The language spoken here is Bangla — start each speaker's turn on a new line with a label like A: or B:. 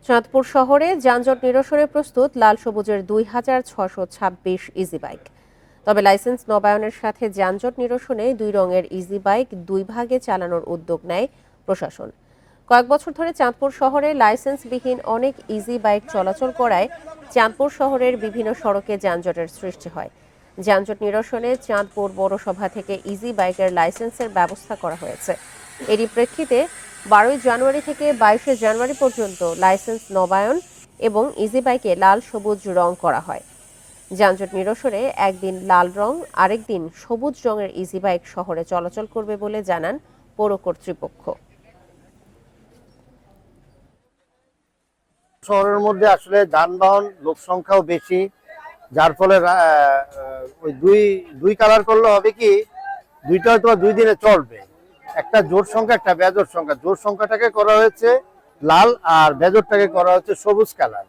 A: চাঁদপুর শহরে যানজট নিরসনে প্রস্তুত লাল সবুজের ২,৬২৬ ইজি বাইক। তবে লাইসেন্স নবায়নের সাথে যানজট নিরসনে দুই রঙের ইজি বাইক দুই ভাগে চালানোর উদ্যোগ নেয় প্রশাসন। কয়েক বছর ধরে চাঁদপুর শহরে লাইসেন্সবিহীন অনেক ইজি বাইক চলাচল করায় চাঁদপুর শহরের বিভিন্ন সড়কে যানজটের সৃষ্টি হয়। যানজট নিরসনে চাঁদপুর পৌরসভা থেকে ইজি বাইকের লাইসেন্সের ব্যবস্থা করা হয়েছে। এরই প্রেক্ষিতে ১২ই জানুয়ারি থেকে ২২শে জানুয়ারি পর্যন্ত লাইসেন্স নবায়ন এবং ইজি বাইকে লাল সবুজ রং করা হয়। যানজট নিরসনে একদিন লাল রং, আরেক দিন সবুজ রঙের ইজি বাইক শহরে চলাচল করবে বলে জানান পৌর কর্তৃপক্ষ।
B: শহরের মধ্যে আসলে যানবাহন লোক সংখ্যাও বেশি, যার ফলে ওই দুই কালার করলে হবে কি, দুইটা হয়তো 2 দিনে চলবে। একটা জোড় সংখ্যা, একটা বেজোড় সংখ্যা। জোড় সংখ্যাটাকে করা হয়েছে লাল আর বেজোড়টাকে করা হচ্ছে সবুজ কালার।